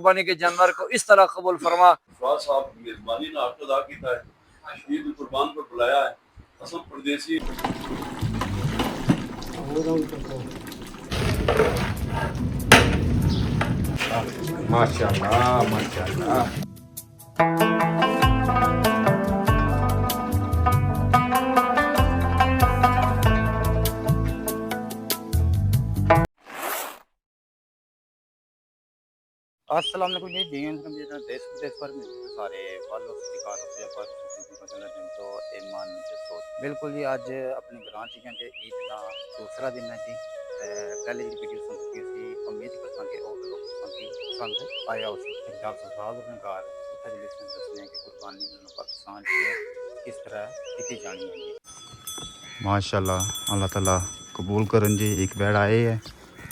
قربانی کے جانور کو اس طرح قبول فرما۔ افراد صاحب میزبانی نے حق ادا کیتا ہے، عید قربان پر بلایا ہے، اسم پردیسی ماشاء اللہ ماشاء اللہ۔ السلام علیکم جی، دین دیش پردیش پر سارے والوں سے تو ایمان سے سوچ بالکل جی۔ اج اپنے گراں چیزاں کے عید کا دوسرا دن ہے جی۔ پہلے جی ویڈیو سن چکی سی، امید کرتا کہ وہ لوگ پسند آیا اس پنجاب سرفراز اپنے گھر اتنے جلسے دسنے کہ قربانی پاکستان کس طرح کی جانی ہے جی۔ ماشاء اللہ، اللہ تعالیٰ قبول کرن جی۔ ایک بیڑ آئے ہے،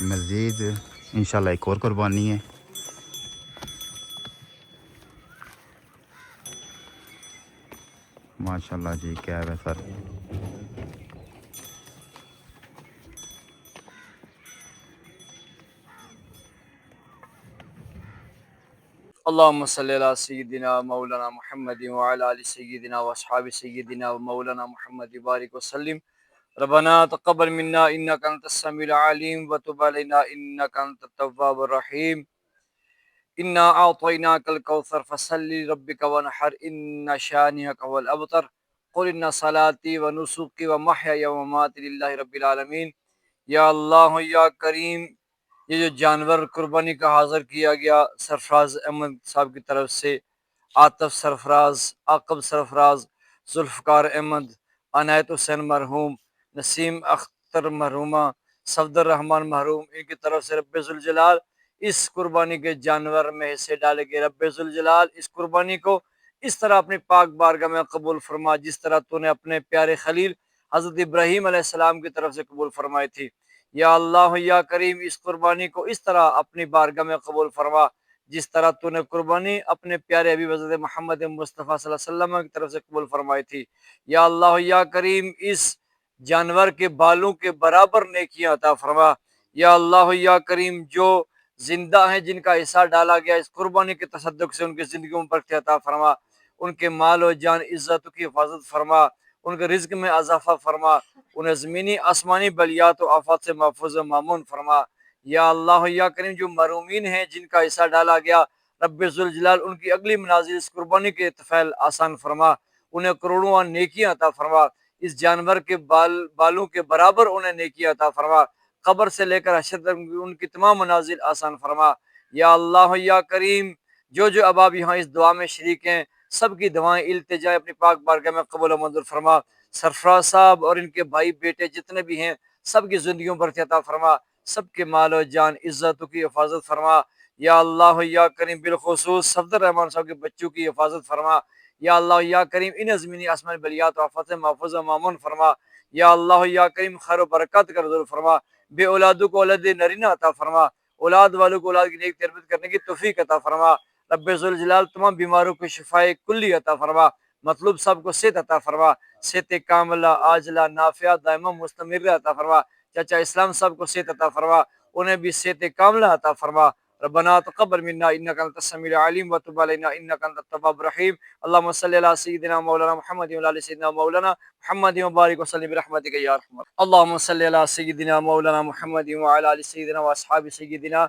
مزید انشاءاللہ ایک اور قربانی ہے۔ ماشاءاللہ جی، کیا ہے سر۔ اللهم صل على سيدنا مولانا محمد وعلى آل سيدنا واصحاب سيدنا ومولانا محمد بارك وسلم۔ ربنا تقبل منا انك انت السميع العليم وتب علينا انك انت التواب الرحيم۔ انا اعطيناك الكوثر فصل لربك وانحر ان شانئك هو الابتر۔ قل ان صلاتي ونسكي ومحياي ومماتي لله رب العالمین۔ یا اللہ یا کریم، یہ جو جانور قربانی کا حاضر کیا گیا سرفراز احمد صاحب کی طرف سے، عاطف سرفراز، عاقب سرفراز، ذوالفقار احمد، عنایت حسین مرحوم، نسیم اختر مرحومہ، صفدر رحمان مرحوم، ان کی طرف سے رب ذوالجلال اس قربانی کے جانور میں حصے ڈالے گئے۔ رب ذوالجلال اس قربانی کو اس طرح اپنی پاک بارگاہ میں قبول فرما جس طرح تو نے اپنے پیارے خلیل حضرت ابراہیم علیہ السلام کی طرف سے قبول فرمائی تھی۔ یا اللہ یا کریم، اس قربانی کو اس طرح اپنی بارگاہ میں قبول فرما جس طرح تو نے قربانی اپنے پیارے حبیب حضرت محمد مصطفیٰ صلی اللہ علیہ وسلم کی طرف سے قبول فرمائی تھی۔ یا اللہ یا کریم، اس جانور کے بالوں کے برابر نیکیاں عطا فرما۔ یا اللہ یا کریم، جو زندہ ہیں جن کا حصہ ڈالا گیا اس قربانی کے تصدق سے، ان کی زندگیوں میں برکت عطا فرما، ان کے مال و جان عزت کی حفاظت فرما، ان کے رزق میں اضافہ فرما، انہیں زمینی آسمانی بلیات و آفات سے محفوظ و مامون فرما۔ یا اللہ یا کریم، جو محرومین ہیں جن کا حصہ ڈالا گیا رب ذوالجلال ان کی اگلی منازل اس قربانی کے طفیل آسان فرما، انہیں کروڑوں نیکیاں عطا فرما، اس جانور کے بالوں کے برابر انہیں نیکیاں عطا فرما، قبر سے لے کر حشر تک ان کی تمام منازل آسان فرما۔ یا اللہ یا کریم، جو اباب یہاں اس دعا میں شریک ہیں سب کی دعائیں التجا اپنی پاک بارگاہ میں قبول و منظور فرما۔ سرفراز صاحب اور ان کے بھائی بیٹے جتنے بھی ہیں سب کی زندگیوں پر عطا فرما، سب کے مال و جان عزتوں کی حفاظت فرما۔ یا اللہ یا کریم، بالخصوص صفدر رحمان صاحب کے بچوں کی حفاظت فرما۔ یا اللہ یا کریم، ان زمینی آسمانی بلیات و آفات سے محفوظ و مامون فرما۔ یا اللہ یا کریم، خیر و برکات کا نزول فرما، بے اولادوں کو اولاد نرینہ عطا فرما، اولاد والوں کو اولاد کی نیک تربیت کرنے کی توفیق عطا فرما۔ رب ذوالجلال تمام بیماروں کو شفائے کلی عطا فرما، مطلوب سب کو صحت عطا فرما، صحت کاملہ عاجلہ نافعہ دائمہ مستمرہ عطا فرما۔ چاچا اسلام صاحب کو صحت عطا فرما، انہیں بھی صحت کاملہ عطا فرما۔ ربنا تقبل منا انک انت السمیع العلیم وتب علینا انک انت التواب الرحیم۔ اللهم صل علی سیدنا مولانا محمد وعلی آل سیدنا مولانا محمد وبارک وسلم برحمتک یا ارحم۔ اللهم صل علی سیدنا مولانا محمد وعلی آل سیدنا واصحاب سیدنا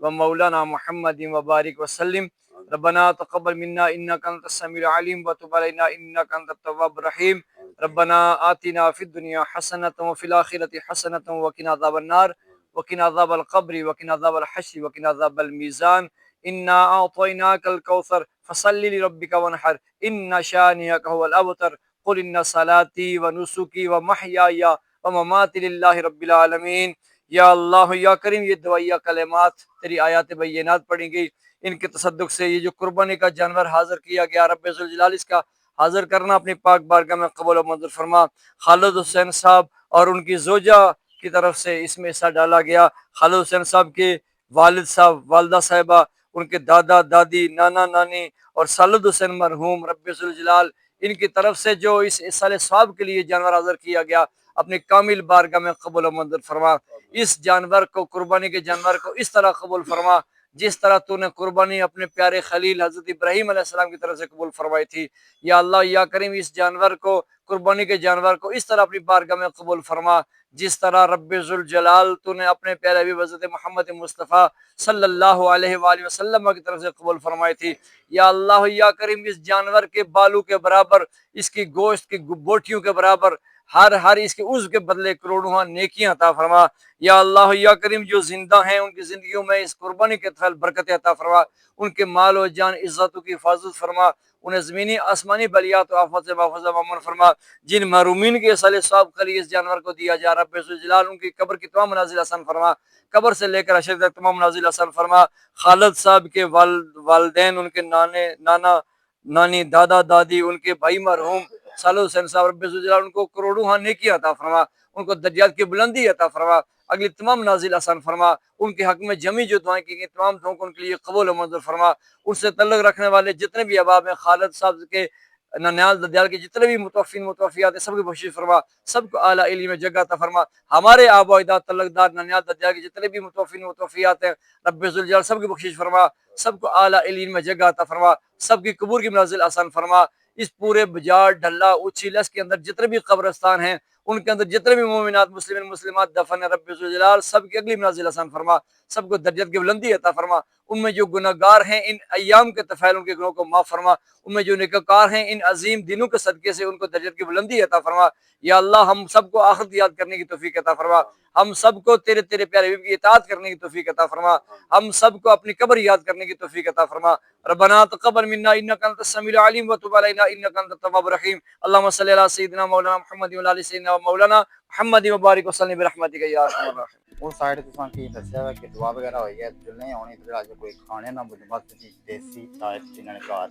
ومولانا محمد وبارک وسلم۔ ربنا تقبل منا انک انت السمیع العلیم وتب علینا انک انت التواب الرحیم۔ ربنا آتنا فی الدنیا حسنۃ وفی الآخرۃ حسنۃ وقنا عذاب النار وقنا عذاب القبر وقنا عذاب الحشر وقنا عذاب المیزان۔ انا اعطیناک الکوثر فصل لربک وانحر ان شانئک هو الابتر۔ قل ان صلاتی ونسکی ومحیای ومماتی للہ رب العالمین۔ یا اللہ یا کریم، یہ دعائیہ کلمات تیری آیات بینات پڑھی گئی، ان کے تصدق سے یہ جو قربانی کا جانور حاضر کیا گیا رب ذوالجلال اس کا حاضر کرنا اپنی پاک بارگاہ میں قبول و منظور فرما۔ خالد حسین صاحب اور ان کی زوجہ کی طرف سے اس میں حصہ ڈالا گیا، خالد حسین صاحب کے والد صاحب، والدہ صاحبہ، ان کے دادا دادی، نانا نانی اور خالد حسین مرحوم، رب ذوالجلال ان کی طرف سے جو اس اصال ثواب کے لیے جانور حاضر کیا گیا اپنی کامل بارگاہ میں قبول و منظور فرما۔ اس جانور کو، قربانی کے جانور کو اس طرح قبول فرما جس طرح تو نے قربانی اپنے پیارے خلیل حضرت ابراہیم علیہ السلام کی طرف سے قبول فرمائی تھی، یا اللہ یا کریم اس جانور کو، قربانی کے جانور کو اس طرح اپنی بارگاہ میں قبول فرما جس طرح رب ذوالجلال تو نے اپنے پیارے حبیب حضرت محمد مصطفیٰ صلی اللہ علیہ وآلہ وسلم کی طرف سے قبول فرمائی تھی۔ یا اللہ یا کریم اس جانور کے بالوں کے برابر، اس کی گوشت کی بوٹیوں کے برابر، ہر اس کے عضو کے بدلے کروڑوں نیکیاں عطا فرما۔ یا اللہ یا کریم جو زندہ ہیں ان کی زندگیوں میں اس قربانی کے تحت برکت عطا فرما، ان کے مال و جان عزتوں کی حفاظت فرما، انہیں زمینی آسمانی بلیات و آفات سے محفوظ و امن فرما۔ جن محرومین کے صالح ثواب کے لیے اس جانور کو دیا جا رہا رب ذوالجلال ان کی قبر کی تمام منازل آسان فرما، قبر سے لے کر حشر تک تمام منازل آسان فرما۔ خالد صاحب کے والدین، ان کے نانا نانی، دادا دادی، ان کے بھائی مرحوم صالح حسین صاحب، رب ذوالجلال ان کو کروڑوں نیکیاں عطا فرما، ان کو درجات کی بلندی عطا فرما، اگلی تمام منازل آسان فرما۔ ان کے حق میں جمی جو دعائیں کی گئی تمام دعاؤں کو ان کے لیے قبول و منظور فرما۔ ان سے تعلق رکھنے والے جتنے بھی احباب ہیں، خالد صاحب کے، ننیال ددیال کے جتنے بھی متوفین متوفیات ہیں، سب کی بخشش فرما، سب کو اعلیٰ علم میں جگہ عطا فرما۔ ہمارے آبا و اجداد تعلق دار ننیال ددیال کے جتنے بھی متوفین متوفیات ہیں، رب ذوالجلال سب کی بخشش فرما، سب کو اعلیٰ علم میں جگہ عطا فرما، سب کی قبور کی منازل آسان فرما۔ اس پورے بجار ڈھلا اچھی لس کے اندر جتنے بھی قبرستان ہیں، ان کے اندر جتنے بھی مومنات مسلمین مسلمات دفن ہیں، رب ذوالجلال سب کی اگلی منازل آسان فرما، سب کو درجت کی بلندی عطا فرما۔ ان میں جو گناہ گار ہیں ان ایام کے طفیل ان کے گناہوں کو معاف فرما، ان میں جو نیکوکار ہیں ان عظیم دنوں کے صدقے سے ان کو درجت کی بلندی عطا فرما۔ یا اللہ ہم سب کو آخرت یاد کرنے کی توفیق عطا فرما، ہم سب کو تیرے پیارے حبیب کی اطاعت کرنے کی توفیق عطا فرما، ہم سب کو اپنی قبر یاد کرنے کی توفیق عطا فرما۔ ربنا تقبل منا انک انت السمیع العلیم وتب علینا انک انت التواب الرحیم۔ اللهم صل علی سیدنا مولانا محمد وعلی آل سیدنا مولانا محمد وبارک وسلم برحمتک یا ارحم الراحمین۔ وہ سائڈ تساں کی دسیا ہے کہ دعا وغیرہ ہوئی ہے جو نہیں ہونی تو اج کوئی کھانے نہ مجمت جی دیسی ٹائپ جنہاں نے کار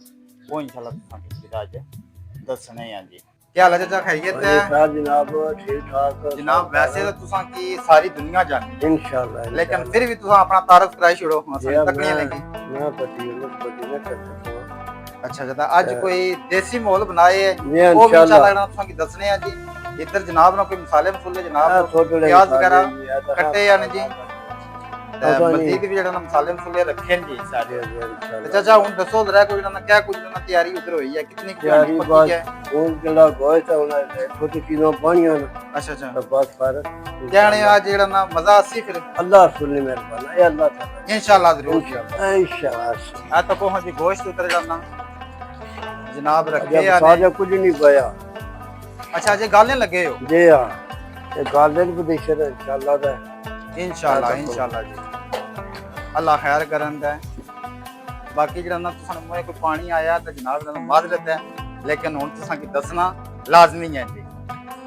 وہ انشاءاللہ تساں کی اج دسنے ہیں جی۔ کیا حال ہے چچا، خیریت ہے؟ جناب ٹھیک ٹھاک جناب ویسے تو تساں کی ساری دنیا جانتی انشاءاللہ، لیکن پھر بھی تساں اپنا تعارف کرائی چھوڑو، ہاں تک نہیں لگی۔ میں پٹی نہ کر سکتا۔ اچھا جدا اج کوئی دیسی مول بنائے جی وہ بھی انشاءاللہ انشاءاللہ تساں کی دسنے ہیں جی۔ ادھر جناب نے کوئی مسالے مسولے جناب پیاز وغیرہ کٹے یا جی، مزید بھی جڑا مسالے مسولے رکھے جی سارے۔ چچا ہن دسو ذرا کوئی نہ کیا کچھ نہ تیاری ادھر ہوئی ہے، کتنی تیاری پکی بس ہے؟ اون جڑا گوشت ہے انہاں چھوٹی چیزوں پانیاں اچھا اچھا بس فرق کہنے آج جڑا نا مزہ اسی پھر اللہ رسول نے مہربان ہے اللہ تعالی انشاءاللہ ضرور انشاءاللہ۔ آ تو کوہ جی گوشت اتر جانا جناب رکھے جب یا سارے کچھ نہیں پایا اچھا جی گالنے لگے ہو؟ جی ہاں یہ گالن بھی دیشر انشاءاللہ دا انشاءاللہ انشاءاللہ جی اللہ خیر کرن دے۔ باقی جڑا نا تساں موے کوئی پانی آیا تے جناب نے معذرت ہے، لیکن ہن تساں کی دسنا لازمی ہے جی۔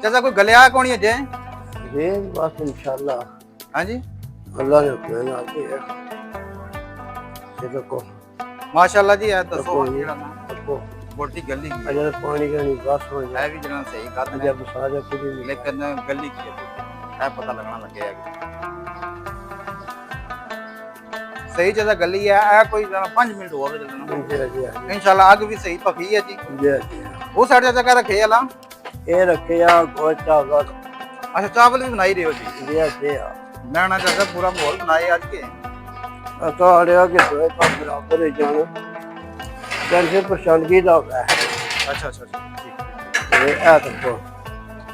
چچا کوئی گلیا کونی ہے جی؟ جی بس انشاءاللہ ہاں جی اللہ نے اپنے نال دیا یہ دیکھو ماشاءاللہ جی ہے دسو جڑا نا دیکھو بوٹی گلی کی اگر پانی کا نہیں بس ہو ہے جائے بھی جڑا صحیح بات ہے، جب سارے کچھ نہیں لیکن گلی کی ہے پتہ لگنا لگے گا صحیح جگہ گلی ہے۔ اے کوئی 5 منٹ ہو گئے چلنا جی انشاءاللہ اگ بھی صحیح پکی ہے جی۔ جی جی وہ سائڈ جگہ رکھے اللہ یہ رکھے آ گوشت چاول اچھا چاول بھی بنائی رہے ہو جی؟ جی جی میں نہ چاہتا پورا ماحول بنائے آج کے ساڑھے کے دوے کا برابر ہے جانا جنسے پرشانگی دا ہوگا ہے اچھا اچھا اچھا یہ اے دیکھو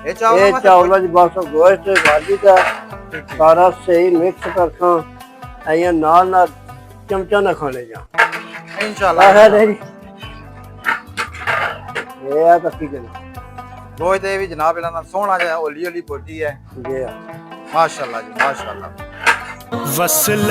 یہ یہ چاولا جی بس گوشت بھاجی کا سارا صحیح مکس کرکھاں ایاں نال نال چمچا نہ کھانے جا انشاءاللہ ہے جی یہ ہے تکی گنا گوشت بھی جناب اللہ سونا جا اولی اولی بوٹی ہے جی ماشاءاللہ جی ماشاءاللہ۔ وصل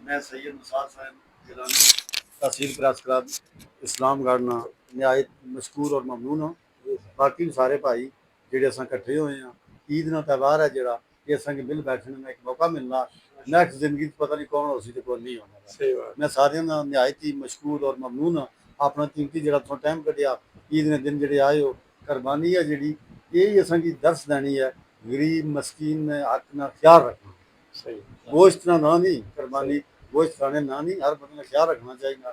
میں سید نثار صاحب گیلانی تحصیل پریس کلب اسلام گڑھ نا نہایت مشکور اور ممنون ہوں باقی سارے بھائی جڑے اساں کٹھے ہوئے ہیں عید نا تہوار ہے جڑا یہ اساں کے مل بیٹھنے میں ایک موقع ملنا نیکسٹ زندگی پتہ نہیں کون ہو سی تے کون نہیں ہونا میں سارے نا نہایت ہی مشکور اور ممنون ہوں اپنا قیمتی جڑا تھوڑا ٹائم کٹیا عید نے دن جڑے آئے ہو قربانی ہے جڑی یہی اساں کی درس دینی ہے غریب مسکین نے حق نہ خیال رکھنا گوشت نہ نہیں قربانی گوشت کھانے نہ نہیں ہر بندے نے خیال رکھنا چاہیے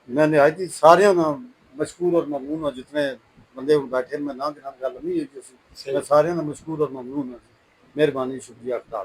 میں نہایت ہی سارے نا مشکور اور ممنون ہوں جتنے بندے بیٹھے میں نہ گل نہیں ہوئی میں سارے نا مشکور اور ممنون ہوں مہربانی شکریہ خدا